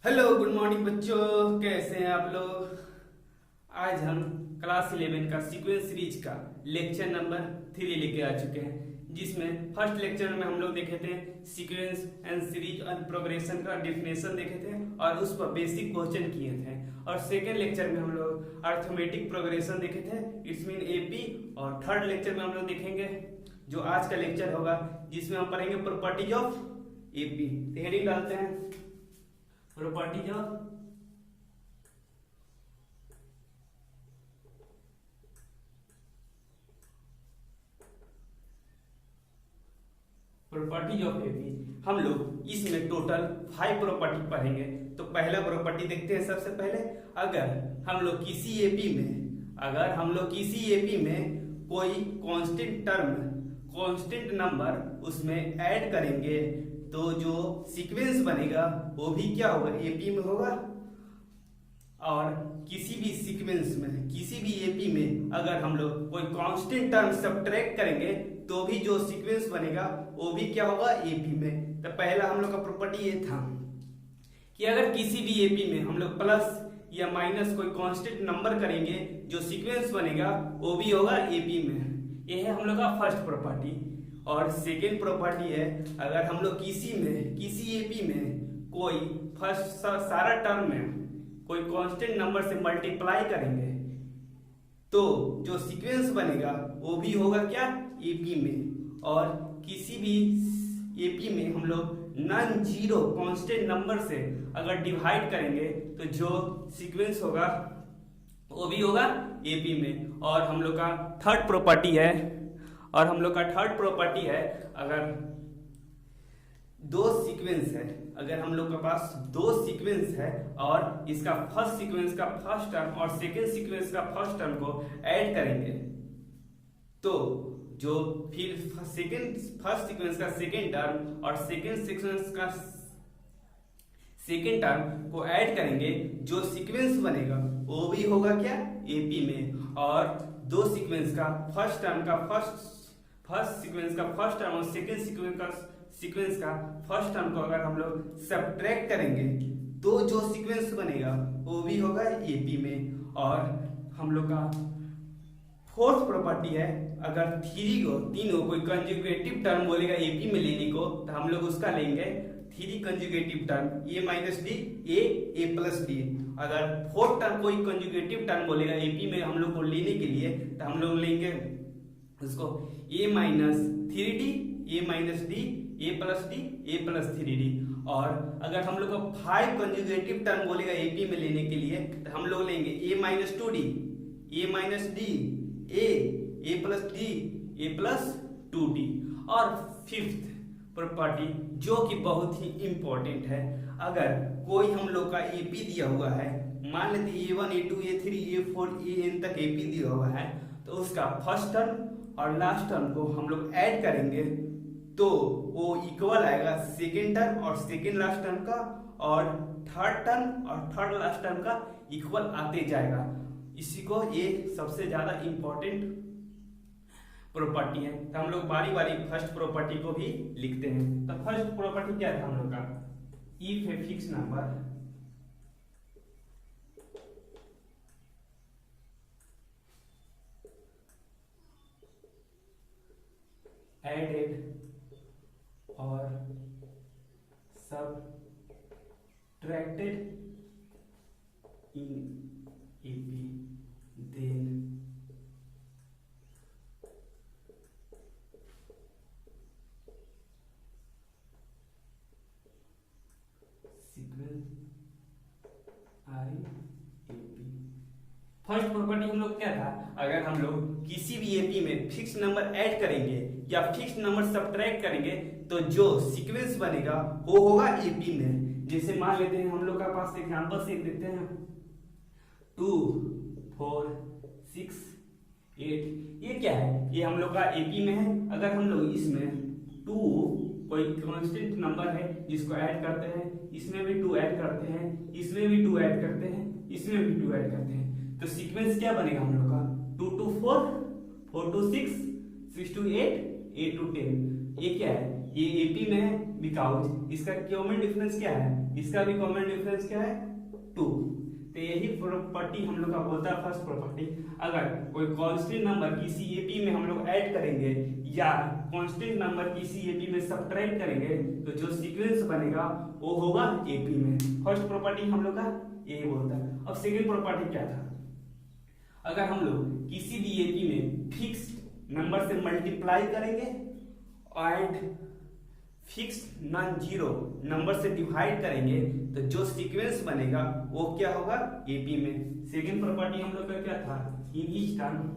Hello good morning बच्चों, कैसे हैं आप लोग। आज हम क्लास 11 का सीक्वेंस सीरीज का लेक्चर नंबर 3 लेके आ चुके हैं, जिसमें फर्स्ट लेक्चर में हम लोग देखे थे sequence and series and progression का डेफिनेशन देखे थे और उस पर बेसिक क्वेश्चन किए थे। और सेकेंड लेक्चर में हम लोग अर्थमेटिक प्रोग्रेशन देखे थे, इट्स मीन एपी। और थर्ड लेक्चर में हम लोग देखेंगे जो आज का लेक्चर होगा, जिसमें हम पढ़ेंगे प्रॉपर्टीज ऑफ एपी। हेडिंग डालते हैं प्रॉपर्टीज ऑफ एपी। हम लोग इसमें टोटल 5 प्रॉपर्टी पढ़ेंगे। तो पहला प्रॉपर्टी देखते हैं। सबसे पहले अगर हम लोग किसी एपी में कोई कांस्टेंट नंबर उसमें ऐड करेंगे तो जो सीक्वेंस बनेगा वो भी क्या होगा, एपी में होगा। और किसी भी एपी में अगर हम लोग कोई कांस्टेंट टर्म सब्ट्रैक्ट करेंगे तो भी जो सीक्वेंस बनेगा वो भी क्या होगा, एपी में। तो पहला हम लोग का प्रॉपर्टी ये था कि अगर किसी भी एपी में हम लोग प्लस या माइनस कोई कांस्टेंट नंबर करेंगे, जो सीक्वेंस बनेगा वो भी होगा एपी में। ये है हम लोग का फर्स्ट प्रॉपर्टी। और सेकेंड प्रॉपर्टी है, अगर हम लोग किसी एपी में कोई फर्स्ट सारा टर्म में कोई कांस्टेंट नंबर से मल्टीप्लाई करेंगे तो जो सीक्वेंस बनेगा वो भी होगा क्या, एपी में। और किसी भी एपी में हम लोग नॉन जीरो कांस्टेंट नंबर से अगर डिवाइड करेंगे तो जो सीक्वेंस होगा वो भी होगा एपी में। और हम लोग का थर्ड प्रॉपर्टी है, अगर अगर हम लोग के पास दो सीक्वेंस है और इसका फर्स्ट सीक्वेंस का फर्स्ट टर्म और सेकेंड सीक्वेंस का फर्स्ट टर्म को ऐड करेंगे तो जो फिर फर्स्ट सीक्वेंस का सेकेंड टर्म और सेकेंड सीक्वेंस का सेकेंड टर्म को ऐड करेंगे, जो सीक्वेंस बनेगा वो भी होगा क्या, एपी में। और दो सीक्वेंस का फर्स्ट सीक्वेंस का फर्स्ट टर्म और सेकेंड सीक्वेंस का फर्स्ट टर्म को अगर हम लोग सब्ट्रैक्ट करेंगे तो जो सीक्वेंस बनेगा वो भी होगा एपी में। और हम लोग का फोर्थ प्रॉपर्टी है, अगर तीनों कोई कंजुगेटिव टर्म बोलेगा एपी में लेने को तो हम लोग उसका लेंगे 3 conjugative term, A minus d a plus D. अगर फोर्थ टर्म कोई कंजुगेटिव टर्म बोलेगा एपी में हम लोग को लेने के लिए तो हम लोग लेंगे उसको a minus 3d a minus d a plus 3d। और अगर हम लोग को 5 कंजुगेटिव टर्म बोलेगा एपी में लेने के लिए तो हम लोग लेंगे a minus 2d a minus d a plus d a plus 2d। और फिफ्थ प्रॉपर्टी जो कि बहुत ही इंपॉर्टेंट है, अगर कोई हम लोग का एपी दिया हुआ है, मान लेते A1 A2 A3 A4 AN तक एपी दिया हुआ है, तो उसका फर्स्ट टर्म और लास्ट टर्म को हम लोग ऐड करेंगे तो वो इक्वल आएगा सेकेंड टर्म और सेकेंड लास्ट टर्म का, और थर्ड टर्म और थर्ड लास्ट टर्म का इक्वल आते जाएगा। इसी को ये सबसे ज्यादा इंपॉर्टेंट प्रॉपर्टी है। तो हम लोग बारी बारी फर्स्ट प्रॉपर्टी को भी लिखते हैं। तो फर्स्ट प्रॉपर्टी क्या था हम लोग का, if a fix number added or subtracted in AP, then sequence are in AP। First property हम लोग क्या था, अगर हम लोग किसी भी एपी में फिक्स नंबर ऐड करेंगे या फिक्स नंबर सब्ट्रैक्ट करेंगे तो जो सीक्वेंस बनेगा वो होगा एपी में। जैसे मान लेते हैं हम लोग का पास एग्जांपल से देते हैं 2 4 6 8, ये क्या है, ये हम लोग का एपी में है। अगर हम लोग इसमें 2 कोई कांस्टेंट नंबर है जिसको ऐड करते हैं, इसमें भी 2 ऐड करते हैं, इसमें भी 2 ऐड करते हैं, इसमें भी 2 ऐड करते हैं, तो सीक्वेंस क्या बनेगा हम लोग का, 2 to 4 4 to 6 6 to 8 8 to 10। ये क्या है, ये एपी में है बिकॉज इसका कॉमन डिफरेंस क्या है, इसका भी कॉमन डिफरेंस क्या है 2। तो यही प्रॉपर्टी हम लोग का बोलता है फर्स्ट प्रॉपर्टी। अगर कोई कांस्टेंट नंबर किसी एपी में हम लोग ऐड करेंगे या कांस्टेंट नंबर किसी एपी में सब्ट्रैक्ट करेंगे तो जो सीक्वेंस बनेगा वो होगा एपी में। फर्स्ट प्रॉपर्टी हम लोग का यही बोलता है। अब सेकंड प्रॉपर्टी क्या था, अगर हम लोग किसी भी एपी में फिक्स नंबर से मल्टीप्लाई करेंगे and fix non zero number से डिवाइड करेंगे तो जो सीक्वेंस बनेगा वो क्या होगा एपी में। सेकंड प्रॉपर्टी हम लोग का क्या था, in each term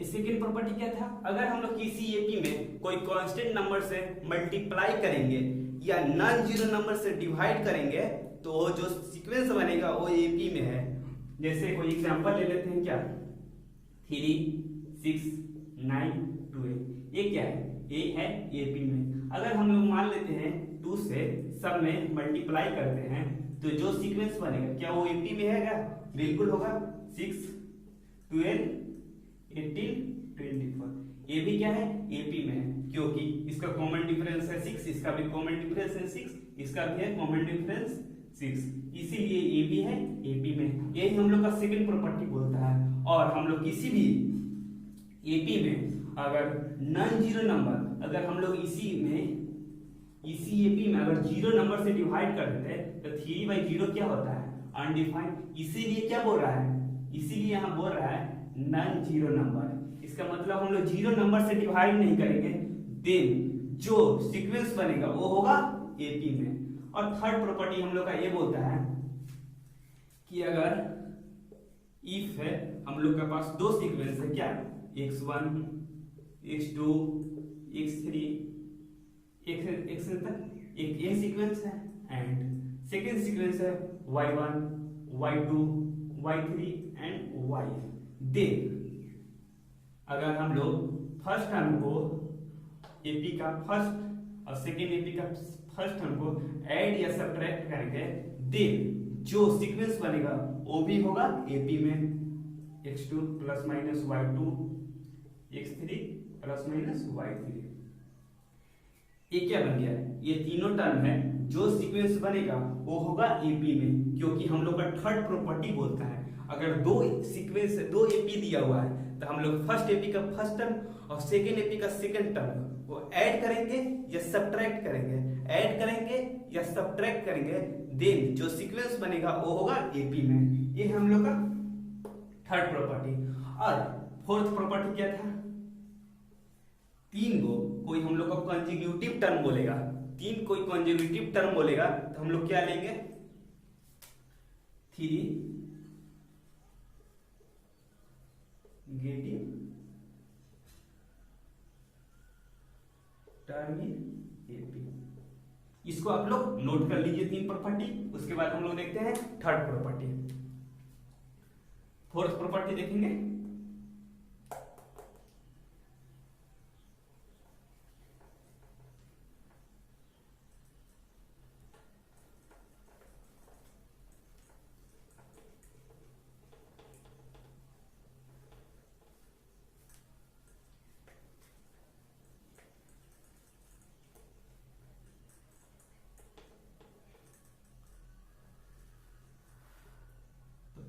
second property क्या था, अगर हम लोग किसी एपी में कोई कांस्टेंट नंबर से मल्टीप्लाई करेंगे या नॉन जीरो नंबर से डिवाइड करेंगे तो वो जो सीक्वेंस बनेगा वो एपी में है। जैसे कोई एग्जांपल ले लेते हैं, क्या 3 6 9 2 ये क्या है, ये है एपी में। अगर हम लोग मान लेते हैं 2 से सब में मल्टीप्लाई करते हैं तो जो सीक्वेंस बनेगा क्या वो एपी में है क्या, बिल्कुल होगा। 6 12 18 24 ये भी क्या है एपी में है क्योंकि इसका कॉमन डिफरेंस है 6, इसका भी कॉमन डिफरेंस है 6, इसका भी है कॉमन डिफरेंस 6, इसीलिए ये भी है एपी में। यही हम लोग का सेकंड प्रॉपर्टी बोलता है। और हम लोग किसी भी एपी में अगर नॉन जीरो नंबर, अगर हम लोग इसी एपी में अगर जीरो नंबर से डिवाइड कर देते हैं तो 3/0 क्या होता है, अनडिफाइंड। इसीलिए क्या बोल रहा है, इसीलिए यहाँ बोल रहा है नॉन जीरो नंबर। इसका मतलब हम लोग जीरो नंबर से डिवाइड नहीं करेंगे, देन जो सीक्वेंस बनेगा वो होगा एपी में। और थर्ड प्रॉपर्टी हम लोग का ये बोलता है कि अगर इफ है हम लोग के पास दो सीक्वेंस है, क्या x1 x2 x3 xn तक एक ये सीक्वेंस है एंड सेकेंड सीक्वेंस है y1 y2 y3 and y। Then अगर हम लोग फर्स्ट टर्म को एपी का फर्स्ट और सेकेंड एपी का फर्स्ट टर्म को ऐड या सब्ट्रैक्ट करेंगे, देन जो सीक्वेंस बनेगा वो भी होगा एपी में। x2 plus minus y2 x3 plus minus y3 ये क्या बन गया, ये तीनों टर्म है, जो सीक्वेंस बनेगा वो होगा एपी में क्योंकि हम लोग का थर्ड प्रॉपर्टी बोलता है अगर दो सीक्वेंस दो एपी दिया हुआ है तो हम लोग फर्स्ट एपी का फर्स्ट टर्म और सेकेंड एपी का सेकेंड टर्म वो ऐड करेंगे या सब्ट्रैक्ट करेंगे, ऐड करेंगे या सब्ट्रैक्ट करेंगे, देन जो सीक्वेंस बनेगा वो होगा एपी में। ये हम लोग का थर्ड प्रॉपर्टी। और फोर्थ प्रॉपर्टी क्या था, तीन को कोई हम लोग का कंजिक्यूटिव टर्म बोलेगा, तीन कोई कंजिक्यूटिव टर्म बोलेगा तो हम लोग क्या लेंगे, 3 गेटिव टर्म इन एपी। इसको आप लोग नोट कर लीजिए तीन प्रॉपर्टी। उसके बाद हम लोग देखते हैं थर्ड प्रॉपर्टी। फोर्थ प्रॉपर्टी देखेंगे,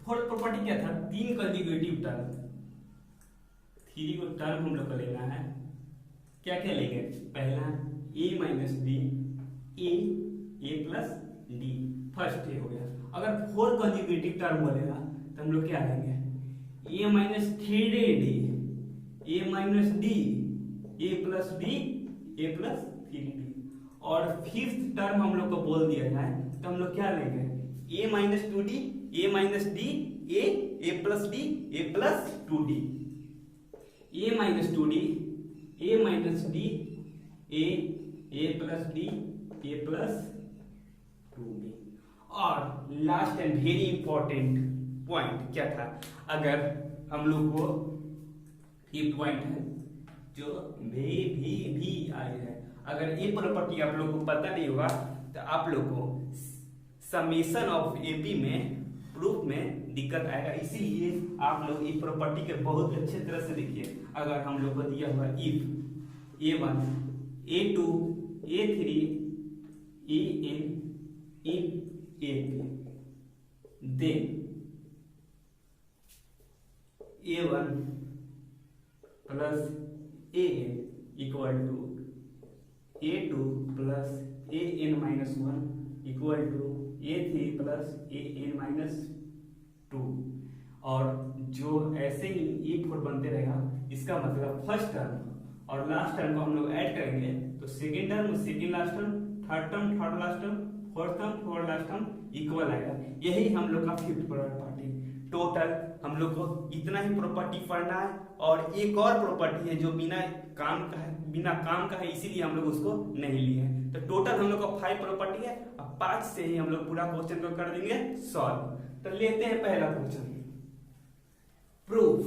फोर्थ प्रॉपर्टी क्या था, तीन कंजिक्यूटिव टर्म, 3 को टर्म हम लोग को लेना है। क्या क्या लेंगे, पहला a minus B A plus d, first a हो गया। अगर 4 कंजुगेटिव टर्म बोलेगा तो हम लोग क्या लेंगे, a minus 3d D, a minus d, a plus d, a plus 3d। और फिफ्थ टर्म हम लोग को बोल दिया जाए तो हम लोग क्या लेंगे, a minus 2d, a minus d, a plus d, a plus 2d, a minus 2d, a minus d, a plus d, a plus 2d। और last and very important point क्या था, अगर हम लोग को फिफ्थ पॉइंट है जो भी आई है, अगर ये प्रॉपर्टी आप लोग को पता नहीं होगा तो आप लोग को समेशन ऑफ एपी में प्रूफ में दिक्कत आएगा। इसीलिए आप लोग ये प्रॉपर्टी के बहुत अच्छे तरह से देखिए। अगर हम लोग को दिया हुआ if a1 a2 a3 an in AP, then a1 plus an equal to a2 plus an minus 1 equal to a3 plus an minus 2। और जो ऐसे ही e4 बनते रहेगा, इसका मतलब फर्स्ट टर्म और लास्ट टर्म को हम लोग ऐड करेंगे तो second term second last term, third term third last term, fourth term fourth last term equal आएगा। यही हम लोग का फिफ्थ प्रॉपर्टी। टोटल हम लोग को इतना ही प्रॉपर्टी पढ़ना है। और एक और प्रॉपर्टी है जो बिना काम का है, इसीलिए हम लोग उसको नहीं लिए हैं। तो टोटल हम लोग का 5 प्रॉपर्टी है। अब 5 से ही हम लोग पूरा क्वेश्चन को कर देंगे सॉल्व। तो लेते हैं पहला question, proof.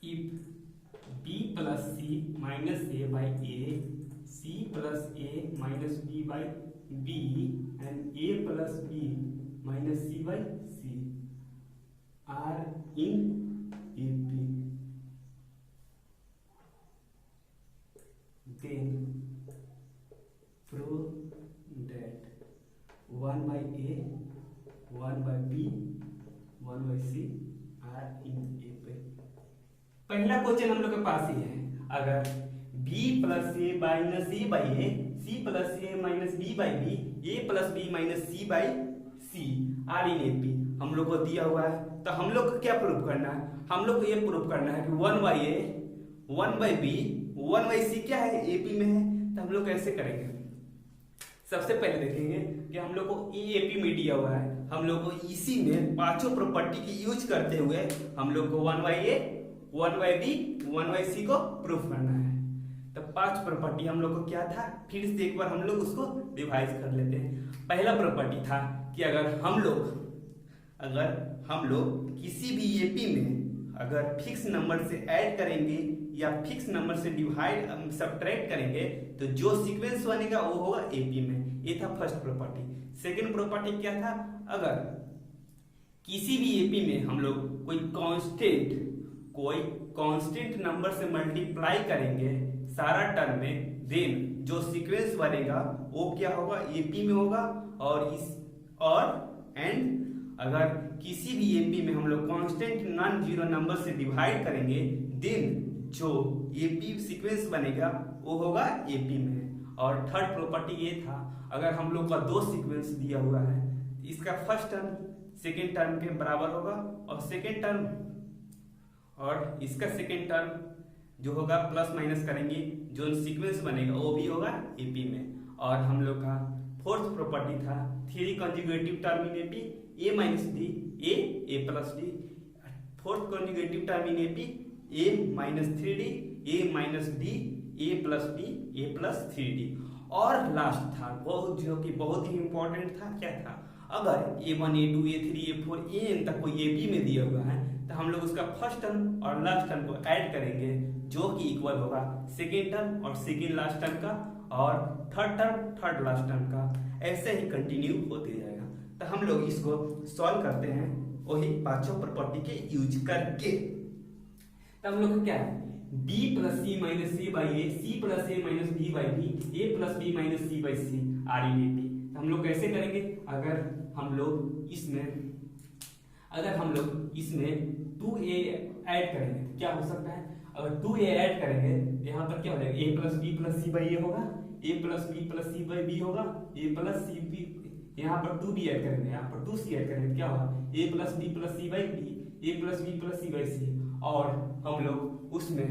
If b plus c minus a by a, c plus a minus b by b, and a plus b minus c by c are in AP, then prove that 1 by a, 1 by b, 1 by c are in AP। पहला question हम लोग के पास ही है। अगर b plus A minus A by A, c plus A minus B by B, A plus B minus C by C are in AP हम लोग को दिया हुआ है। तो हम लोग को क्या प्रूफ करना है, हम लोग को ये प्रूफ करना है कि 1 by a, 1 by b, 1 by c क्या है, एपी में है। तो हम लोग कैसे करेंगे, सबसे पहले देखेंगे कि हम लोग को एपी में दिया हुआ है। हम लोग को इसी में पांचों प्रॉपर्टी की यूज करते हुए हम लोग को 1 by a, 1 by b, 1 by c को प्रूफ करना है। तो 5 प्रॉपर्टी हम लोग को क्या था, फिर से एक बार हम लोग उसको रिवाइज कर लेते हैं। पहला प्रॉपर्टी था कि अगर हम लोग किसी भी एपी में अगर फिक्स नंबर से ऐड करेंगे या फिक्स नंबर से डिवाइड सब्ट्रैक्ट करेंगे तो जो सीक्वेंस बनेगा वो होगा एपी में। ये था फर्स्ट प्रॉपर्टी। सेकेंड प्रॉपर्टी क्या था, अगर किसी भी एपी में हम लोग कोई कांस्टेंट नंबर से मल्टीप्लाई करेंगे सारा टर्म में, देन जो सीक्वेंस बनेगा वो क्या होगा, एपी में होगा। एंड अगर किसी भी एपी में हम लोग कांस्टेंट नॉन जीरो नंबर से डिवाइड करेंगे, देन जो एपी सीक्वेंस बनेगा वो होगा एपी में। और थर्ड प्रॉपर्टी ये था, अगर हम लोग का 2 सीक्वेंस दिया हुआ है, इसका फर्स्ट टर्म सेकेंड टर्म के बराबर होगा और सेकेंड टर्म और इसका सेकेंड टर्म जो होगा प्लस माइनस करेंगे, जो सीक्वेंस बनेगा वो भी होगा एपी में। और हम लोग का फोर्थ प्रॉपर्टी था 3 conjugative term in AP, A minus d, a plus D. Fourth conjugative term in AP A minus 3d, a minus d, a plus d, a plus 3d। और लास्ट था बहुत जो कि बहुत ही इंपॉर्टेंट था, क्या था, अगर a1 a2 a3 a4 an तक कोई एपी में दिया हुआ है तो हम लोग उसका फर्स्ट टर्म और लास्ट टर्म को ऐड करेंगे जो कि इक्वल होगा सेकेंड टर्म और सेकेंड लास्ट टर्म का और third term third last term का। ऐसे ही कंटिन्यू होते जाएगा। तो हम लोग इसको सॉल्व करते हैं वही पांचों प्रॉपर्टी के यूज करके। तो हम लोग को क्या है, b plus C minus C by A, C plus A minus B by B, A plus B minus C by C are in AP. हम लोग कैसे करेंगे, अगर हम लोग इसमें अगर हम लोग इसमें 2a ऐड करेंगे तो क्या हो सकता है, अगर 2a ऐड करेंगे तो यहाँ पर क्या हो जाएगा, a plus b plus c by a होगा, a plus b plus c by b होगा, a प्लस सी बी, यहाँ पर 2b ऐड करेंगे, यहाँ पर 2c ऐड करेंगे, क्या होगा a plus b plus c by b, a plus b plus c by c. और हम लोग उसमें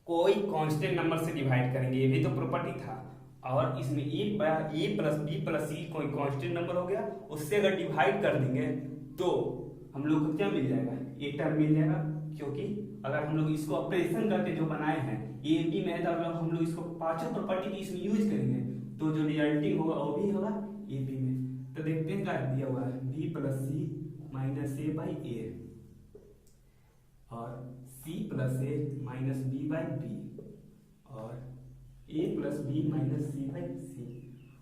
कोई कांस्टेंट नंबर से डिवाइड करेंगे, ये भी तो प्रॉपर्टी था। और इसमें a प्लस बी प्लस सी कोई कांस्टेंट नंबर हो गया, उससे अगर डिवाइड कर देंगे तो हम लोग को क्या मिल जाएगा, एक टर्म मिल जाएगा। क्योंकि अगर हम लोग इसको ऑपरेशन करके जो बनाए हैं ए बी में, तो अगर हम लोग इसको पांचों प्रॉपर्टी की इसमें यूज करेंगे तो जो रिजल्टिंग होगा वो भी होगा ए बी में। तो देखते हैं क्या दिया हुआ है, b plus C minus A by a और c plus A minus B by b और a plus B minus C by c.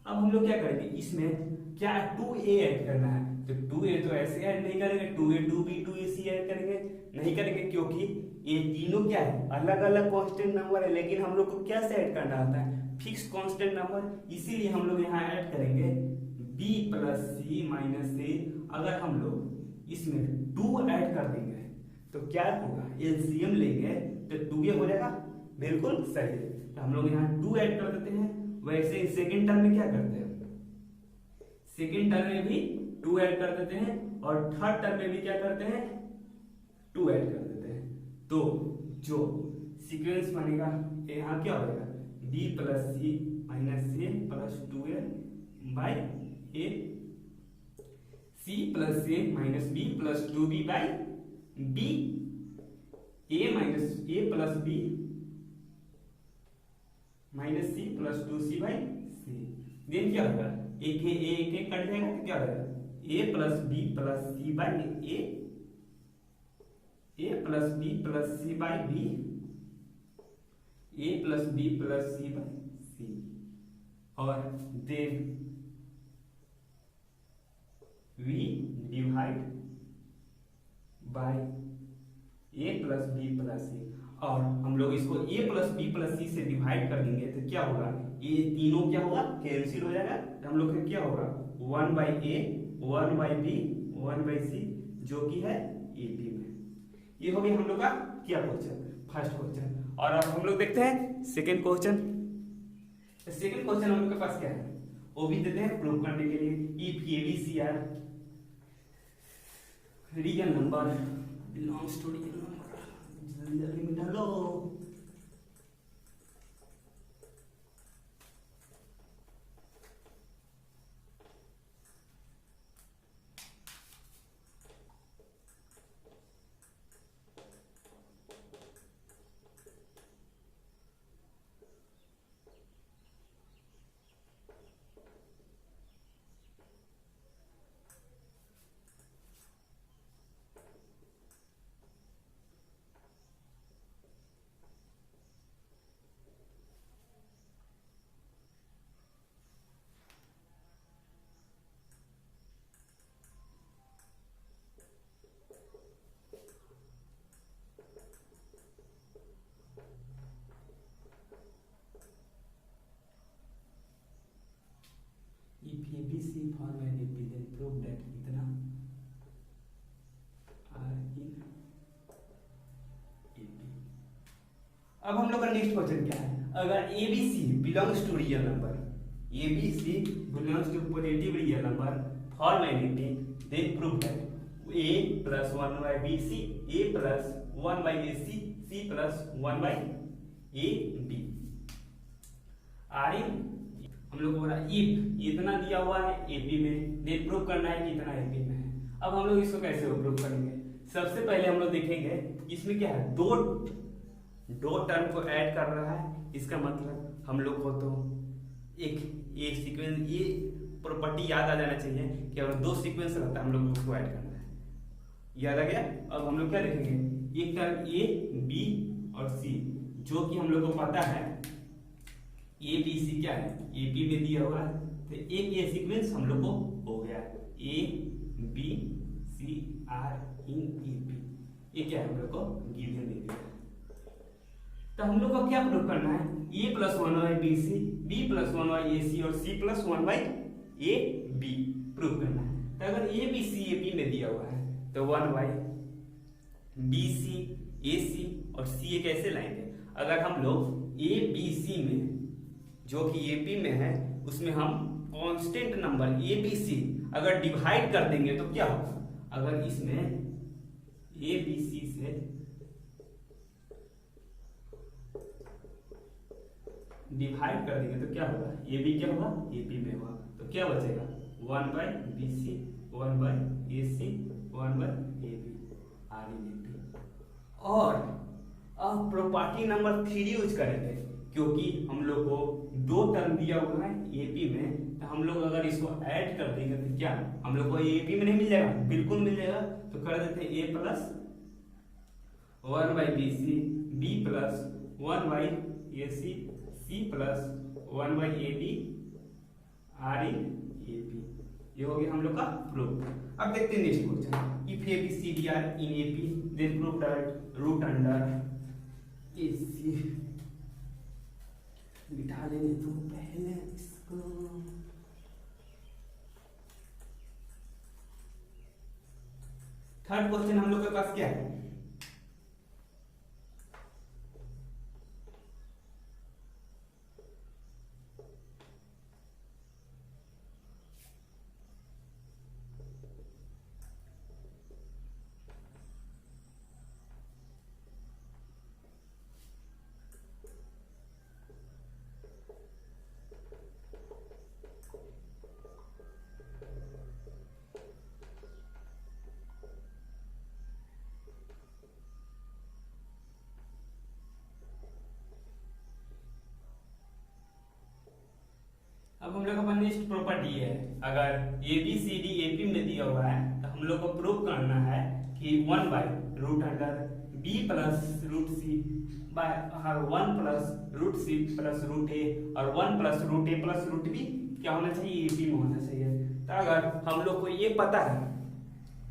अब हम लोग क्या करेंगे, इसमें क्या 2a ऐड करना है, तो 2a तो ऐसे ऐड नहीं करेंगे, 2a 2b 2ac ऐड करेंगे नहीं करेंगे, क्योंकि ये तीनों क्या है अलग अलग कांस्टेंट नंबर है, लेकिन हम लोग को क्या से ऐड करना आता है, फिक्स कांस्टेंट नंबर, इसीलिए हम लोग यहाँ ऐड करेंगे b प्लस सी माइनस ए। अगर हम लोग इसमें 2 ऐड कर देंगे तो क्या होगा, एलसीएम लेंगे तो 2a हो जाएगा, बिल्कुल सही। तो हम लोग यहाँ 2 ऐड कर देते हैं। वैसे ही सेकेंड टर्म में क्या करते हैं, सेकेंड टर्म में भी 2 ऐड कर देते हैं और थर्ड टर्म में भी क्या करते हैं 2 ऐड कर देते हैं। तो जो सीक्वेंस बनेगा यहाँ क्या हो जाएगा, b plus C minus a plus 2a by A, c plus A minus b plus 2b by b, a minus a plus B minus c plus 2c by c. Then क्या होगा, एक cut जाएगा तो क्या होगा, a plus b plus c by a plus b plus c by b, a plus b plus c by c और then v divide by a plus b plus c. और हम लोग इसको a प्लस बी प्लस सी से divide कर देंगे तो क्या होगा, ये तीनों क्या होगा कैंसिल हो जाएगा, तो हम लोग का क्या होगा 1 by a 1 by b 1 by c, जो कि है ए बी में। ये हो गया हम लोग का क्या क्वेश्चन, फर्स्ट क्वेश्चन। और अब हम लोग देखते हैं सेकेंड क्वेश्चन। सेकेंड क्वेश्चन हम लोग के पास क्या है, वो भी देते हैं प्रूव करने के लिए, if A B C are real number belongs to real number, जल्दी मिटा लो। If ABC form an AP, then prove that इतना R in AP। अब हम लोग का नेक्स्ट क्वेश्चन क्या है, अगर ABC belongs to real number, ABC belongs to positive real number form an AP, then prove that A plus 1 by BC, A plus 1 by AC, C plus 1 by AB R in, हम लोग बोला if इतना दिया हुआ है AP में, then prove करना है कि इतना एपी में है। अब हम लोग इसको कैसे प्रूव करेंगे, सबसे पहले हम लोग देखेंगे इसमें क्या है, दो टर्म को ऐड कर रहा है, इसका मतलब हम लोग को तो एक सीक्वेंस, ये प्रॉपर्टी याद आ जाना चाहिए कि अगर 2 सीक्वेंस रहता है हम लोग उसको ऐड करना है, याद आ गया। अब हम लोग क्या देखेंगे, एक टर्म ए बी और सी, जो कि हम लोग को पता है ए बी सी क्या है, ए पी में दिया हुआ है, तो एक ये सीक्वेंस हम लोग को हो गया, A B C are in A P, ये क्या है हम लोग को गिवन दे दिया। तो हम लोग को क्या प्रूव करना है, a plus 1 by B c, b plus 1 by A c और c plus 1 by A b. Prove करना है। तो अगर A B C A B में दिया हुआ है तो 1 by B C A c और सी ए कैसे लाएंगे? अगर हम लोग ए बी सी में जो कि ए पी में है उसमें हम constant number A B C अगर डिवाइड कर देंगे तो क्या होगा? अगर इसमें ए बी सी से डिवाइड कर देंगे तो क्या होगा? ए बी क्या होगा? ए पी में होगा। तो क्या बचेगा? 1 by B C 1 by A C 1 by A B are in A P. और अब प्रॉपर्टी नंबर 3 यूज करेंगे क्योंकि हम लोग को 2 टर्म दिया हुआ है ए पी में। तो हम लोग अगर इसको ऐड कर देंगे तो क्या हम लोग को ए पी में नहीं मिल जाएगा? बिल्कुल मिल जाएगा। तो कर देते हैं a plus 1 by B c b plus 1 by A c c plus 1 by A B are in A P. ये हो गया हम लोग का प्रूफ। अब देखते हैं next question. If A B C d are in A P then prove that root under a c. बिठा लेने दो पहले इसको। थर्ड क्वेश्चन हम लोग के पास क्या है? अब हम लोग का नेक्स्ट प्रॉपर्टी है। अगर A B C D A P में दिया हुआ है तो हम लोग को प्रूव करना है कि 1 by root under b plus root c by 1 plus root c plus root a और 1 प्लस रूट ए प्लस रूट बी क्या होना चाहिए? ए पी में होना चाहिए। तो अगर हम लोग को ये पता है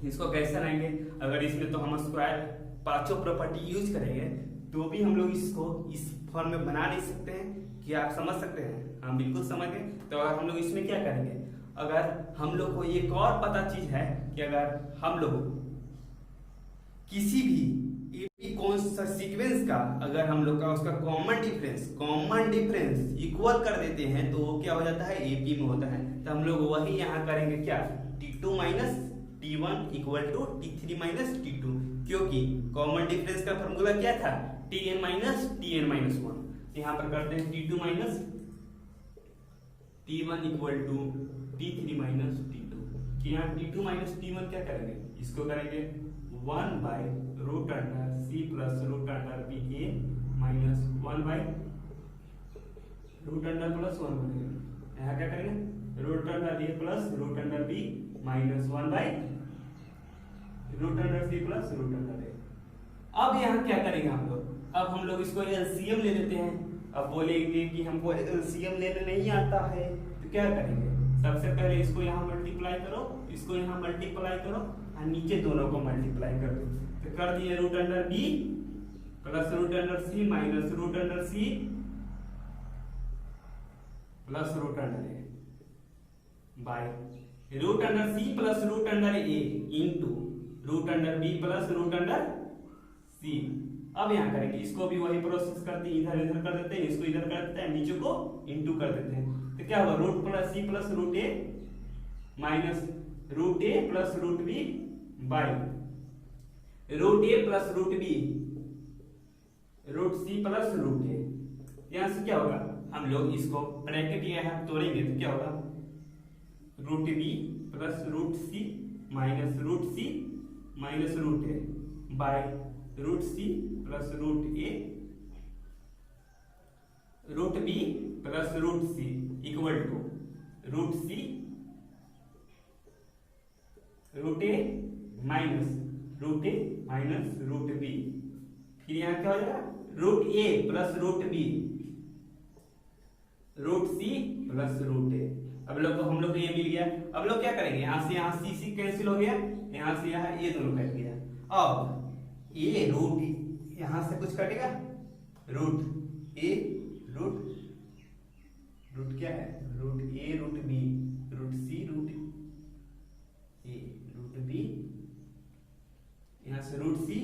इसको कैसे लाएंगे? अगर इसमें तो हम स्क्वायर पांचों प्रॉपर्टी यूज करेंगे तो भी हम लोग इसको इस फॉर्म में बना नहीं सकते हैं। क्या आप समझ सकते हैं? हम बिल्कुल समझ गए। तो अगर हम लोग इसमें क्या करेंगे? अगर हम लोग को एक और पता चीज है कि अगर हम लोग किसी भी कौन सा सीक्वेंस का अगर हम लोग का उसका कॉमन डिफरेंस इक्वल कर देते हैं तो वो क्या हो जाता है? एपी में होता है। तो हम लोग वही यहाँ करेंगे क्या? T2 minus T1 equal to T3 minus T2 क्योंकि कॉमन डिफरेंस का फॉर्मूला क्या था? Tn minus Tn minus 1। यहाँ पर करते हैं T2 minus T1 equal to T3 minus T2 कि यहाँ T2 माइनस T1 क्या करेंगे? इसको करेंगे 1 by root under C plus root under b a minus 1 by root under plus 1 बनेगा। यहाँ क्या करेंगे? Root under a plus root under b minus 1 by root under c plus root under a. अब यहाँ क्या करेंगे हम लोग? अब हम लोग इसको एलसीएम ले लेते हैं। अब बोलेंगे कि हमको एलसीएम लेने नहीं आता है तो क्या करेंगे? सबसे पहले इसको यहाँ मल्टीप्लाई करो, इसको यहाँ मल्टीप्लाई करो और नीचे दोनों को मल्टीप्लाई कर दो। तो कर दिए root under b plus root under c minus root under c plus root under a by root under c plus root under a into root under b plus root under c. अब यहाँ करेंगे इसको भी वही process करते हैं, इधर इधर कर देते हैं, इसको इधर कर देते हैं, नीचे को इंटू कर देते हैं। तो क्या होगा? Root plus c plus root a minus root A plus root B by root A plus root b root c plus root a. यहां से क्या होगा? हम लोग इसको ब्रैकेट यहाँ तोड़ेंगे तो क्या होगा? Root B plus root C minus root C minus root a by root c plus root a root B plus root C equal to root c root a minus root b. फिर यहाँ क्या हो जाएगा? Root A plus root b root c plus root a. अब लोग हम लोग को ये मिल गया। अब लोग क्या करेंगे? यहाँ से यहाँ सी कैंसिल हो गया, यहाँ से यहाँ ये दोनों कट गया। अब ये रूट यहां से कुछ कटेगा? रूट ए रूट क्या है? Root a root b root c root root c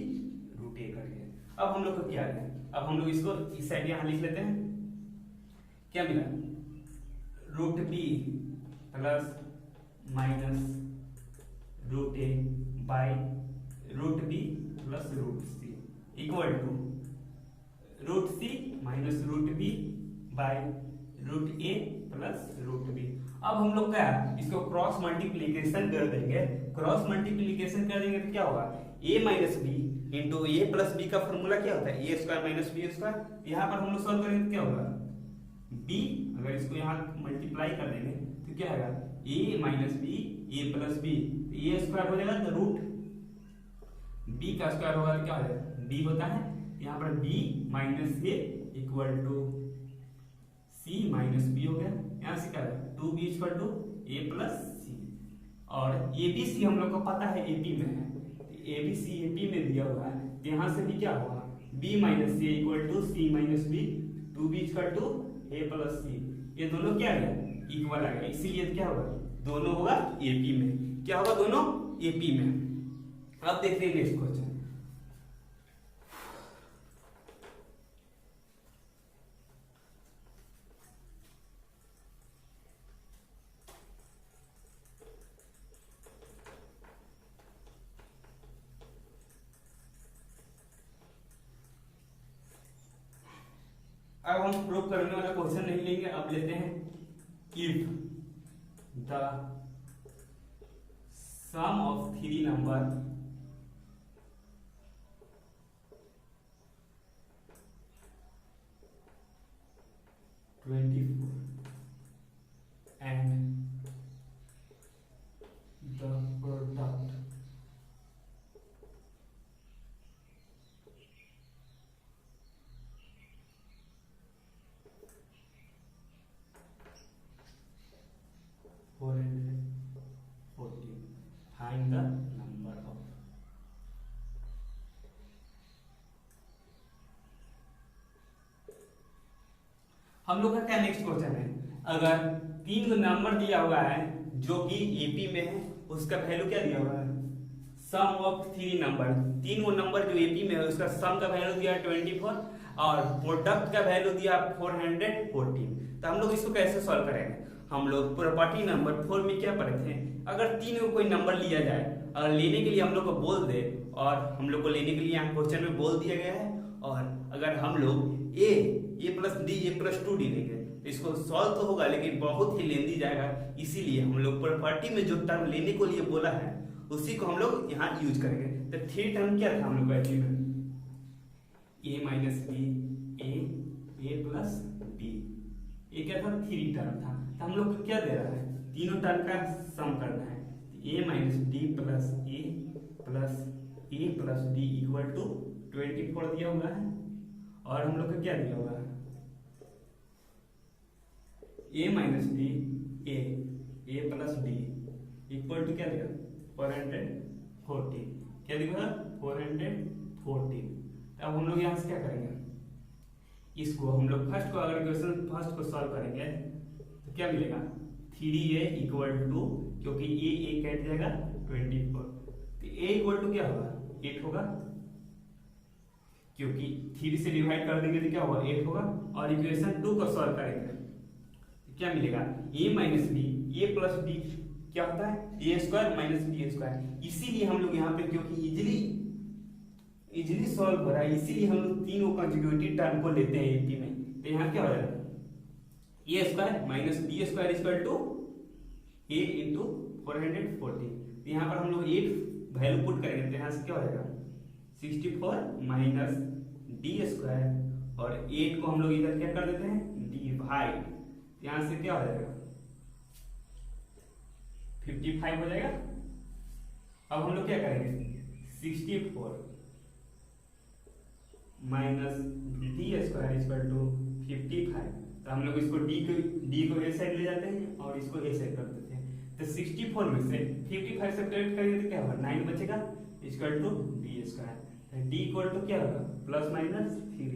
root ए करके। अब हम लोग को क्या है, अब हम लोग इसको इस साइड यहाँ लिख लेते हैं। क्या मिला, root B plus minus root A by root B plus root C equal to root C minus root B by root A plus root B. अब हम लोग क्या इसको क्रॉस मल्टीप्लीकेशन कर देंगे। क्रॉस मल्टीप्लीकेशन कर देंगे तो क्या होगा, a minus B into A plus B का फॉर्मूला क्या होता है, A square minus B square. यहाँ पर हम लोग सॉल्व करेंगे तो क्या होगा, b अगर इसको यहाँ मल्टीप्लाई कर देंगे तो क्या आएगा, a minus B A plus B, A square हो जाएगा तो रूट b का स्क्वायर होगा तो क्या हो जाएगा, b होता है। यहाँ पर b minus a equal to c minus b हो गया। यहाँ से क्या है 2b equal to a plus c. और ABC हम लोग को पता है AP में है, ABC AP में दिया हुआ है तो यहाँ से भी क्या होगा, b minus a equal to c minus b, 2b equal to a plus c. ये दोनों क्या है इक्वल आ गया, इसीलिए क्या होगा, दोनों होगा AP में। क्या होगा, दोनों AP में। अब देखते हैं नेक्स्ट क्वेश्चन। अब हम प्रूव करने वाला क्वेश्चन नहीं लेंगे, अब लेते हैं if the sum of three number and the product find the number of। हम लोग का क्या नेक्स्ट क्वेश्चन है, अगर तीन नंबर दिया हुआ है जो कि एपी में है, उसका वैल्यू क्या दिया हुआ है, सम ऑफ थ्री नंबर, तीन वो नंबर जो एपी में है उसका सम का वैल्यू दिया 24 और प्रोडक्ट का वैल्यू दिया 414। तो हम लोग इसको कैसे सॉल्व करेंगे, हम लोग प्रॉपर्टी नंबर 4 में क्या पढ़े थे, अगर तीन को कोई नंबर लिया जाए, अगर लेने के लिए हम लोग को बोल दे, और हम लोग को लेने के लिए यहाँ क्वेश्चन में बोल दिया गया है, और अगर हम लोग a plus d a plus 2d लेंगे तो इसको सॉल्व तो होगा लेकिन बहुत ही लेंदी जाएगा। इसीलिए हम लोग प्रॉपर्टी में जो टर्म लेने को लिए बोला है उसी को हम लोग यहाँ यूज करेंगे। तो थ्री टर्म क्या था हम लोग का, ए माइनस बी ए प्लस बी, ये क्या था, थ्री टर्म था। तो हम लोग को क्या दे रहा है, तीनों टर्म का सम करना है, a minus d plus a plus d equal to 24 दिया हुआ है। और हम लोग का क्या दिया हुआ है, a minus d a plus d equal to क्या दिया 414, क्या दिया 414। अब हम लोग यहाँ से क्या करेंगे, इसको हम लोग फर्स्ट को अगर इक्वेशन फर्स्ट को सॉल्व करेंगे तो क्या मिलेगा, 3a इक्वल टू, क्योंकि ए कट जाएगा 24, तो a इक्वल टू क्या होगा 8 होगा, क्योंकि 3 से डिवाइड कर देंगे तो क्या होगा 8 होगा। और इक्वेशन 2 को सॉल्व करेंगे तो क्या मिलेगा, a minus B A plus B क्या होता है A square minus B square. इसीलिए हम लोग यहाँ पे क्योंकि इजिली सॉल्व हो रहा है, इसीलिए हम लोग तीनों कंजुगेटिव टर्म को लेते हैं एपी में। तो यहाँ क्या हो जाएगा, a square minus B square equal to a into 414। तो यहाँ पर हम लोग 8 वैल्यू पुट करेंगे तो यहाँ से क्या हो जाएगा 64 माइनस डी स्क्वायर, और 8 को हम लोग इधर क्या कर देते हैं डिवाइड, यहाँ से क्या हो जाएगा 55 हो जाएगा। अब हम लोग क्या करेंगे 64 minus D square equal to 55। तो हम लोग इसको डी को ए साइड ले जाते हैं और इसको ए साइड कर देते हैं। तो 64 में से 55 सब्ट्रैक्ट करेंगे तो क्या होगा 9 बचेगा equal to D square. D equal to क्या होगा प्लस माइनस 3।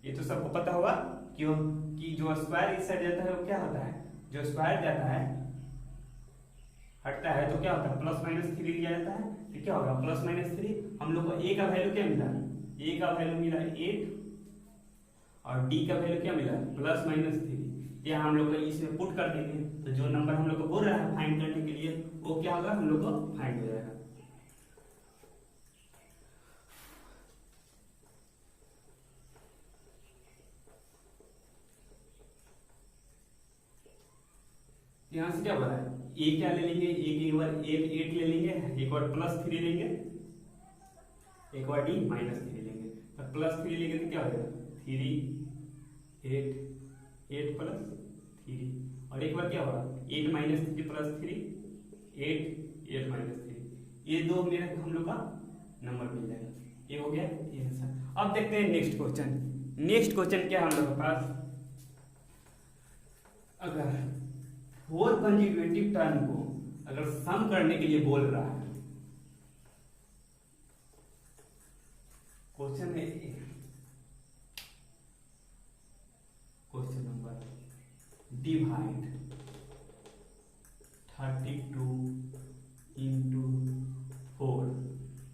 ये तो सबको पता होगा क्यों कि जो स्क्वायर इस साइड जाता है वो क्या होता है, जो स्क्वायर जाता है हटता है तो क्या होता है प्लस माइनस 3 लिया जाता है। तो क्या होगा प्लस माइनस 3। हम लोग को ए का वैल्यू क्या मिला, ए का वैल्यू मिला 8 और डी का वैल्यू क्या मिला प्लस माइनस 3। यहाँ हम लोग को इसमें पुट कर देंगे तो जो नंबर हम लोग को बोल रहा है फाइंड करने के लिए वो क्या होगा हम लोग को फाइंड हो जाएगा। यहाँ से क्या बोला है ए क्या ले लेंगे, एक बार 8 ले लेंगे, एक बार प्लस 3 लेंगे, एक बार डी माइनस 3 लेंगे। तो प्लस 3 लेंगे तो क्या हो जाएगा 3 8 प्लस 3 और एक बार क्या होगा 8 माइनस 3 प्लस 3 8 माइनस 3। ये दो मेरे हम लोग का नंबर मिल जाएगा। ये हो गया ये आंसर। अब देखते हैं नेक्स्ट क्वेश्चन। नेक्स्ट क्वेश्चन क्या है हम लोग के पास, अगर 4 कंसेक्यूटिव टर्म को अगर सम करने के लिए बोल रहा है, क्वेश्चन है question number divide 32 into 4,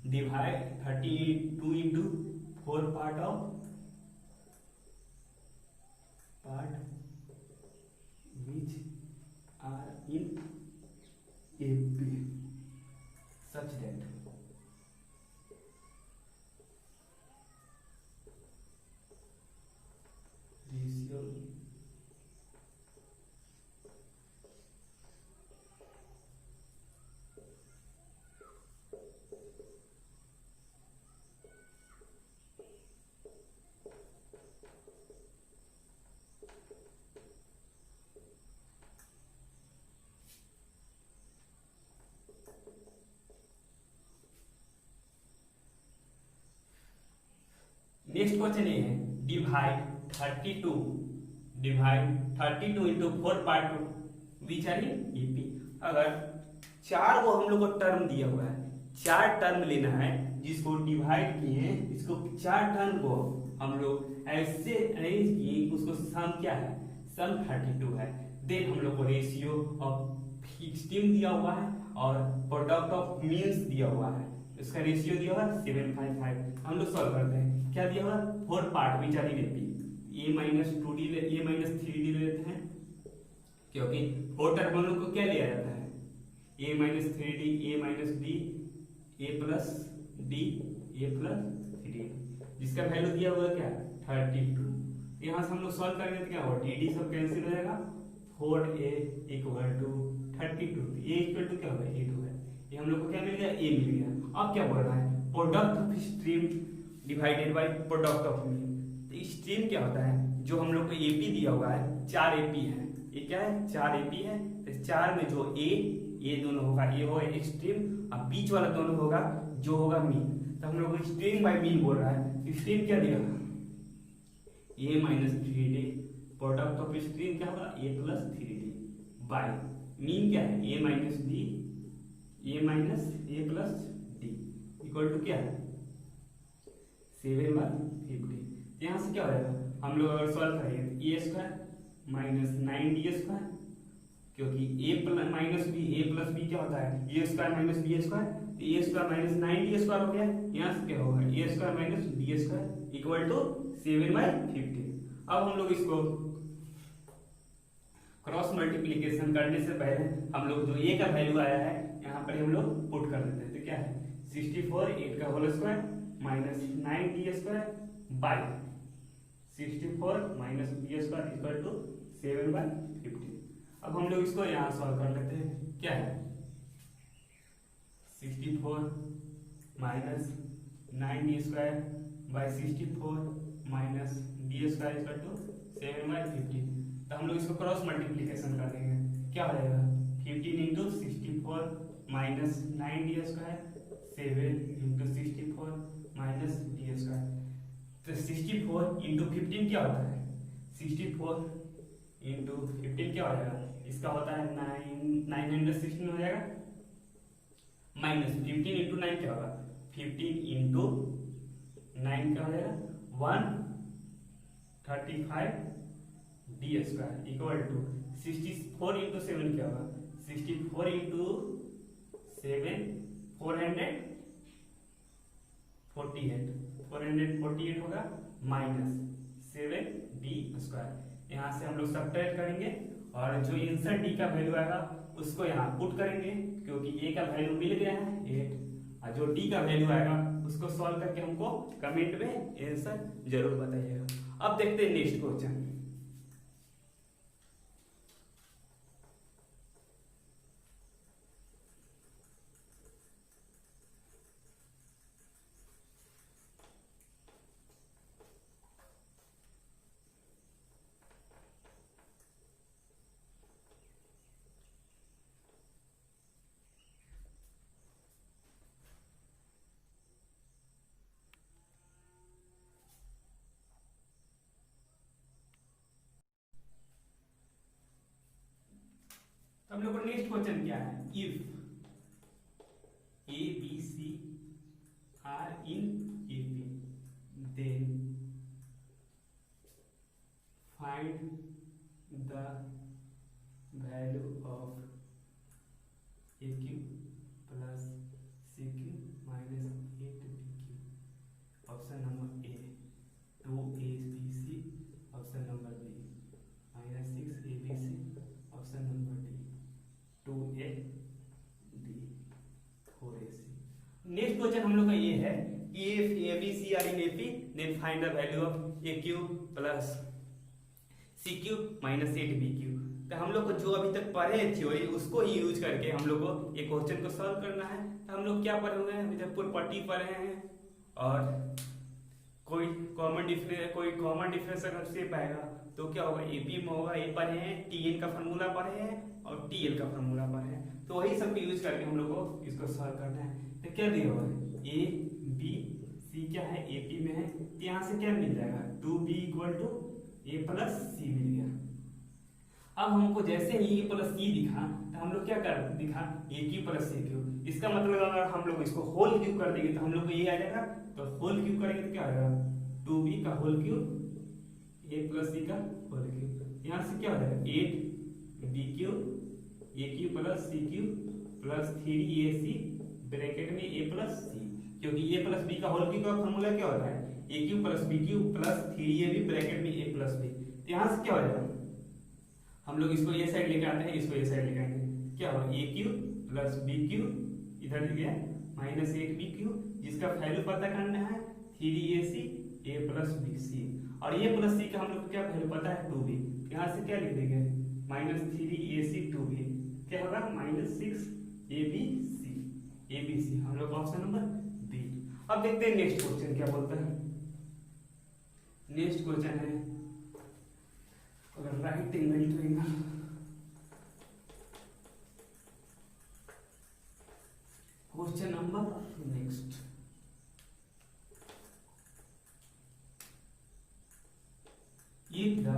divide 32 into 4 part which are in AP such that ratio next question ये है divide 32 into 4 part which are in AP. अगर 4 को हम लोग को टर्म दिया हुआ है, 4 टर्म लेना है जिसको डिवाइड किए, इसको 4 टर्म को हम लोग ऐसे अरेंज किए उसको सम क्या है सम 32 है। देन हम लोग को रेशियो ऑफ एक्सट्रीम दिया हुआ है और प्रोडक्ट ऑफ मीन्स दिया हुआ है, इसका रेशियो दिया हुआ है 755। हम लोग सॉल्व करते हैं। क्या दिया हुआ 4 part which are in AP, a minus 2d a minus 3d ले लेते हैं क्योंकि 4 टर्म हम लोग को क्या लिया जाता है a minus 3d a minus d a plus d a plus 3d, जिसका वैल्यू दिया हुआ है क्या 32। यहाँ से हम लोग सॉल्व करेंगे तो क्या होगा dd सब कैंसिल हो जाएगा, 4a equal to 32, a equal to क्या होगा 8 होगा। ये हम लोग को क्या मिल गया a मिल गया। अब क्या बोल रहा है product of stream divided by product of mean. तो स्ट्रीम क्या होता है जो हम लोग को एपी दिया हुआ है 4 एपी है, ये क्या है 4 एपी है। तो 4 में जो ए दोनों होगा ये होगा एक्सट्रीम और बीच वाला दोनों होगा जो होगा मीन। तो हम लोग को स्ट्रीम बाय मीन बोल रहा है। स्ट्रीम क्या दिया a minus 3d, product of extreme क्या होगा a plus 3d by mean क्या है a minus d a minus a plus d equal to क्या है 7/50। यहाँ से क्या हो जाएगा हम लोग अगर सॉल्व करेंगे a square minus 9d square, क्योंकि ए माइनस बी ए प्लस बी क्या होता है A square minus B square, तो ए स्क्वायर माइनस 9d स्क्वायर हो गया। यहाँ से क्या होगा a square minus D square equal to 7/50। अब हम लोग इसको क्रॉस मल्टीप्लीकेशन करने से पहले हम लोग जो ए का वैल्यू आया है यहाँ पर हम लोग पुट कर देते हैं। तो क्या है 64 8 का whole square minus 9d square by 64 minus b square equal to 7/50। अब हम लोग इसको यहाँ सॉल्व कर लेते हैं। क्या है 64 minus 9d square by 64 minus d square equal to 7/50। तो हम लोग इसको क्रॉस मल्टीप्लीकेशन कर देंगे। क्या हो जाएगा 15 into 64 minus 9d square 7 into 64 minus d square. तो 64 इंटू 15 क्या होता है 64 इंटू 15 क्या हो जाएगा, इसका होता है 916 हो जाएगा माइनस 15 इंटू 9 क्या होगा 15 इंटू 9 क्या हो जाएगा 135 D square equal to 64 into 7 क्या होगा 64 इंटू 7 400 448 होगा -7b²। यहाँ से हम लोग सब्ट्रैक्ट करेंगे और जो आंसर डी का वैल्यू आएगा उसको यहाँ पुट करेंगे, क्योंकि ए का वैल्यू मिल गया है 8, और जो डी का वैल्यू आएगा उसको सॉल्व करके हमको कमेंट में आंसर जरूर बताइएगा। अब देखते हैं नेक्स्ट क्वेश्चन। हम लोग को नेक्स्ट क्वेश्चन क्या है, if A B C are in AP then find the value of A cube plus C cube minus 8b cube. Option number A 2abc, option number B -6abc, option number D 2ad 4ac। Next question हम लोग का ये है कि if A B C are in AP then find the value of A cube plus C cube minus 8b cube. तो हम लोग को जो अभी तक पढ़े हैं थ्योरी उसको ही यूज करके हम लोग को ये क्वेश्चन को सॉल्व करना है। तो हम लोग क्या पढ़े हुए हैं, अभी तक प्रॉपर्टी पढ़े हैं और कोई कॉमन डिफरेंस अगर शेप आएगा तो क्या होगा, एपी में होगा, ए पढ़े हैं, टीएन का फार्मूला पढ़े हैं और टीएल का फार्मूला पढ़े हैं। तो वही सब यूज करके हम लोग को इसको सॉल्व करना है। तो क्या दिया होगा, ए बी सी क्या है, एपी में है, तो यहाँ से क्या मिल जाएगा 2b = a प्लस सी मिल गया। अब हमको जैसे ही ए प्लस सी दिखा तो हम लोग क्या कर दिखा, ए क्यू प्लस सी क्यू। इसका मतलब अगर हम लोग इसको होल क्यूब कर देंगे तो हम लोग को ये आ जाएगा, तो होल क्यूब करेंगे तो क्या आएगा 2b का whole cube a plus c का होल क्यूब। यहाँ से क्या हो जाएगा 8b cube a cube plus C cube plus 3ac bracket में a प्लस सी, क्योंकि a प्लस b का होल क्यूब का फॉर्मूला क्या होता है a cube plus b cube plus 3ab bracket में a प्लस b। तो यहाँ से क्या हो जाएगा, हम लोग इसको ये साइड लेके आते हैं, इसको ये साइड लेके आते हैं, क्या होगा ए क्यू प्लस बी क्यू इधर गया -8b क्यू, जिसका वैल्यू पता करना है 3ac a plus B C, और ये प्लस सी का हम लोग को क्या वैल्यू पता है 2b। यहाँ से क्या लिख देंगे -3ac 2b, क्या होगा -6abc हम लोग ऑप्शन नंबर बी। अब देखते हैं नेक्स्ट क्वेश्चन क्या बोलता है। नेक्स्ट क्वेश्चन है अगर right angle triangle, question number next, if the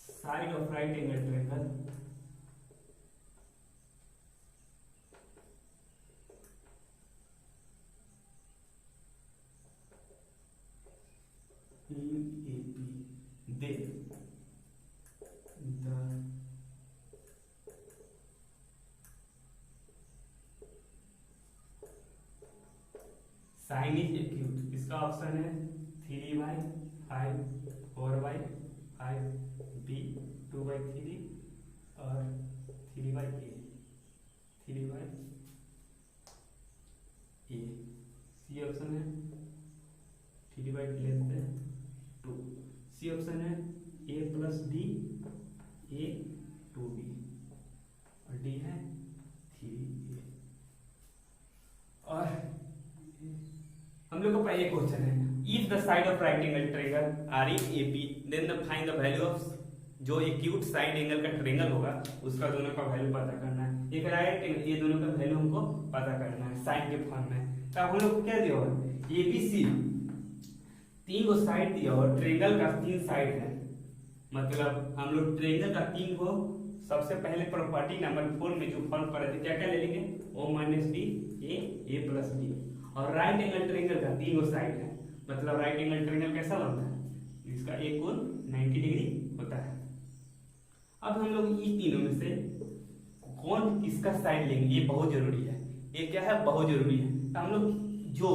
side of right angle triangle in AP, then the sine is acute। इसका ऑप्शन है 3/5 4/5 b 2/3 और 3/a 3/a। सी ऑप्शन है 3/2। सी ऑप्शन है a plus b a 2b और D है 3a। और हम लोग का पहले क्वेश्चन है if the side of right angle triangle are in AP then the find the value of जो एक्यूट साइड एंगल का ट्रायंगल होगा उसका दोनों का वैल्यू पता करना है। एक राइट एंगल, ये दोनों का वैल्यू हमको पता करना है साइन के फॉर्म में। तो हम लोग क्या दिया होगा एबीसी 3 गो साइड दिया और ट्रायंगल का 3 साइड है, मतलब हम लोग ट्रायंगल का 3 गो सबसे पहले प्रॉपर्टी नंबर 4 में जो फॉर्म पढ़े थे क्या क्या ले लेंगे o - b a plus b। और राइट एंगल ट्रायंगल का 3 गो साइड है, मतलब राइट एंगल ट्रायंगल कैसा बनता है, इसका एक कोण 90 डिग्री होता है। अब हम लोग इन तीनों में से कौन किसका साइड लेंगे, ये बहुत जरूरी है। ये क्या है, बहुत जरूरी है। तो हम लोग जो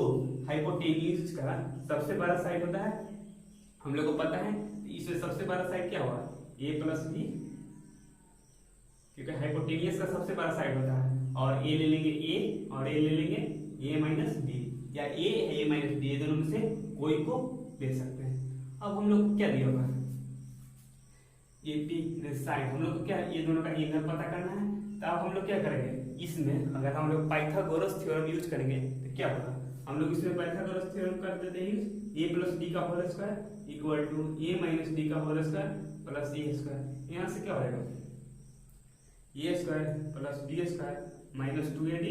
हाइपोटेन्यूज का सबसे बड़ा साइड होता है हम लोग को पता है, इसमें सबसे बड़ा साइड क्या हुआ, ए प्लस बी, क्योंकि हाइपोटेनियस का सबसे बड़ा साइड होता है। और ए ले लेंगे ए और ए ले लेंगे ए माइनस बी, या ए माइनस बी, ये दोनों में से कोई को ले सकते हैं। अब हम लोग क्या दिया होगा, एपी साइन, हम लोग को क्या ये दोनों का इंगल पता करना है। तो अब हम लोग क्या करेंगे, इसमें अगर हम लोग पाइथागोरस थ्योरम यूज करेंगे तो क्या होगा, हम लोग इसमें पाइथागोरस थ्योरम कर देते हैं यूज, ए प्लस बी का whole square equal to a minus b का whole square plus a square. यहाँ से क्या हो जाएगा, a square plus b square minus 2ab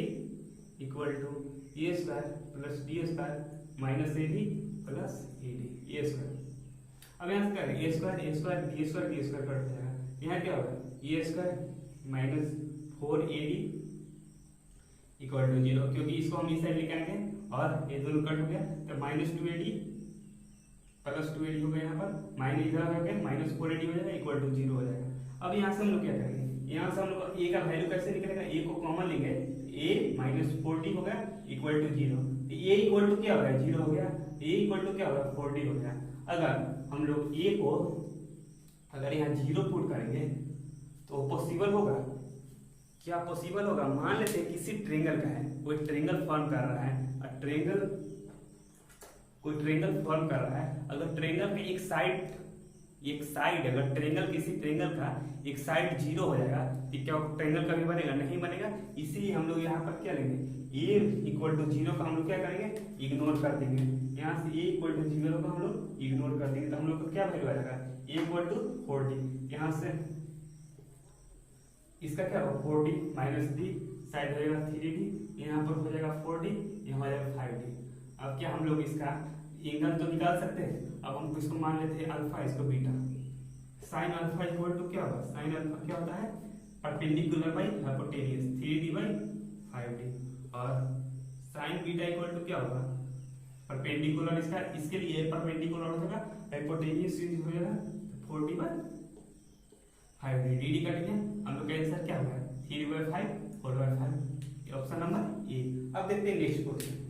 equal to a square plus b square minus ab plus ad, a square. अब यहाँ से क्या करेंगे, a square b square d square cut जाएगा, यहाँ क्या होगा, a square minus 4ad equal to 0, क्योंकि इसको हम इस साइड लेके आएंगे और ये दोनों कट हो गया, तो माइनस 2ad प्लस 2ad हो गया, यहाँ पर माइनस इधर हो गया, माइनस 4ad हो जाएगा इक्वल टू 0 हो जाएगा। अब यहाँ से हम लोग क्या करेंगे, यहाँ से हम लोग ए का वैल्यू कैसे निकलेगा, ए को कॉमन लेंगे, ए माइनस 40 हो गया equal to 0, A equal to क्या हो गया, 0 हो गया, ए इक्वल टू क्या हो गया, 40 हो गया। अगर हम लोग ए को अगर यहाँ 0 पुट करेंगे तो पॉसिबल होगा, क्या पॉसिबल होगा, मान लेते हैं किसी ट्रेंगल का है, कोई ट्रेंगल फॉर्म कर रहा है, कोई ट्रेंगल फॉर्म कर रहा है, अगर ट्रेंगल में एक साइड अगर ट्रेंगल किसी ट्रेंगल का एक साइड 0 हो जाएगा तो क्या ट्रेंगल कभी बनेगा, नहीं बनेगा। इसीलिए हम लोग यहाँ पर क्या लेंगे, ए इक्वल टू 0 का हम लोग क्या करेंगे, इग्नोर कर देंगे। यहाँ से ए इक्वल टू 0 का हम लोग इग्नोर कर देंगे, तो हम लोग को क्या वैल्यू आ जाएगा, ए इक्वल टू 40, यहाँ से इसका क्या होगा 40 माइनस डी साइड हो जाएगा 3d, यहाँ पर हो जाएगा 40, यहाँ हो जाएगा 5d। अब क्या हम लोग इसका एंगल तो निकाल सकते हैं, अब हम इसको मान लेते हैं अल्फा, इसको beta, sine alpha equal to क्या होगा, साइन अल्फा क्या होता है, perpendicular by hypotenuse 3d by 5d, और साइन बीटा इक्वल टू क्या होगा, परपेंडिकुलर इसका, इसके लिए परपेंडिकुलर हो जाएगा हाइपोटेनियस हो जाएगा 40 बाई 5d, डी कट गया, हम लोग का आंसर क्या होगा 3/5 4/5, ऑप्शन नंबर ए। अब देखते हैं नेक्स्ट क्वेश्चन।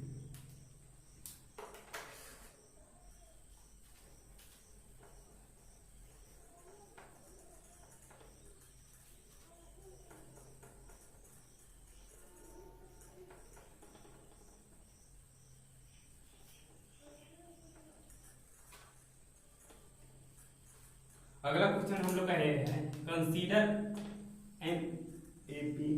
अगला क्वेश्चन हम लोग का है कंसीडर एन एपी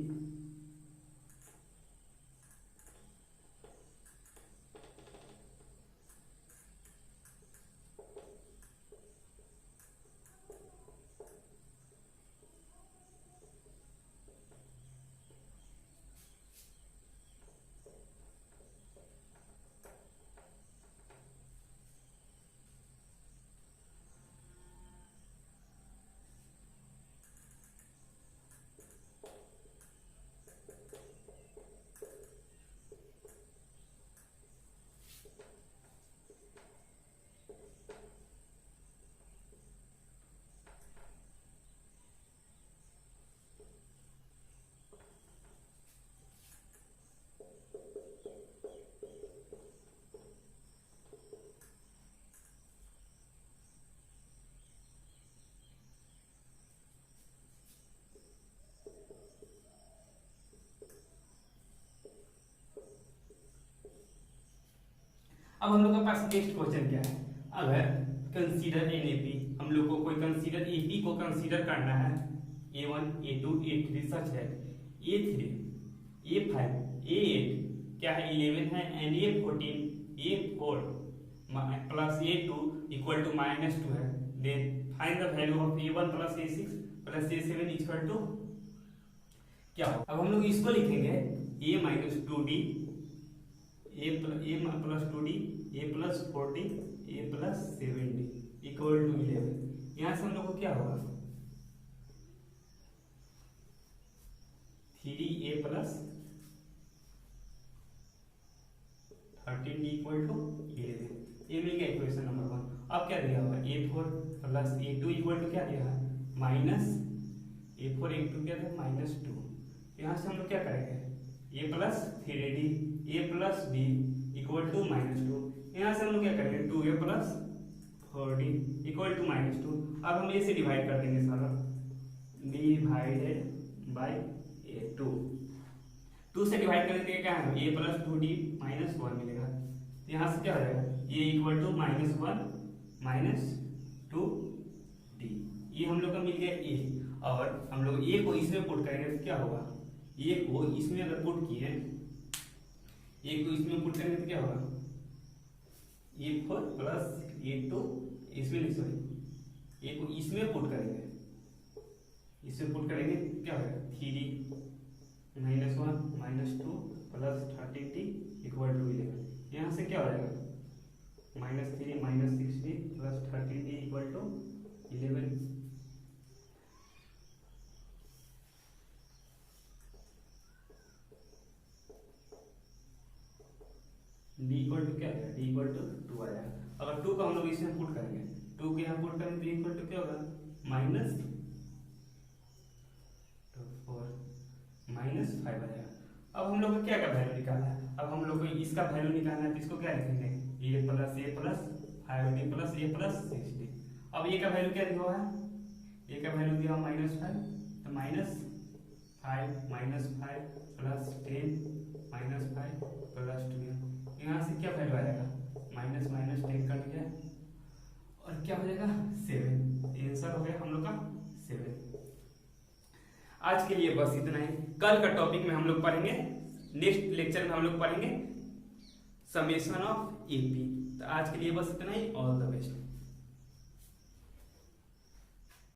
अब हम लोग के पास नेक्स्ट क्वेश्चन क्या है, अगर कंसीडर एन एपी, हम लोग को कोई कंसीडर एपी को कंसीडर करना है, A1 A2 A3 सच है, A3 A5 A8 क्या है 11 है, and A14 A4 plus A2 equal to -2 है, then find the value of A1 plus A6 plus A7 equal to क्या हो। अब हम लोग इसको लिखेंगे A minus 2D a plus 2d a plus 40 a plus 70 equal to 11। यहाँ से हम लोग को क्या होगा 3a plus 13d equal to 11, ये मिल गया इक्वेशन नंबर 1। अब क्या दिया होगा a4 plus a2 equal to क्या दिया है माइनस a4 a2 क्या था -2। यहाँ से हम लोग क्या करेंगे a plus 3d a plus b equal to -2। यहाँ से हम लोग क्या करेंगे 2a plus 4d equal to -2। अब हम ए से डिवाइड कर देंगे सारा, डिवाइडेड बाई ए। 2 से डिवाइड करेंगे क्या है a प्लस 2d माइनस 1 मिलेगा। यहाँ से क्या हो जाएगा a equal to -1 minus 2d। ये हम लोग का मिल गया a। और हम लोग a को इसमें पुट करेंगे तो क्या होगा, a को इसमें अगर पुट किए, a को इसमें पुट करेंगे तो क्या होगा a4 प्लस a2 इसमें नहीं, सॉरी a को इसमें पुट करेंगे, इसमें पुट करेंगे क्या होगा 3d minus 1 minus 2 plus 30d equal to 11। यहाँ से क्या हो जाएगा -3 minus 6d plus 30d equal to 11। d equal to क्या आएगा, d इक्वल टू 2 आया। अगर 2 को हम लोग इसमें पुट करेंगे, 2 को यहाँ पुट करेंगे तो इक्वल टू क्या होगा -5 आ जाएगा। अब हम लोग को क्या का वैल्यू निकालना है, अब हम लोग को इसका वैल्यू निकालना है तो इसको क्या लिखेंगे a plus 5d plus a plus 6d। अब a का वैल्यू क्या दिया हुआ है, a का वैल्यू दिया हुआ -5, तो -5 प्लस 10 -5 प्लस 12। यहाँ से क्या वैल्यू आएगा -10 कट गया और क्या हो जाएगा 7। आंसर हो गया हम लोग का 7। आज के लिए बस इतना ही। कल का टॉपिक में हम लोग पढ़ेंगे, नेक्स्ट लेक्चर में हम लोग पढ़ेंगे समेशन ऑफ एपी। तो आज के लिए बस इतना ही। All the best.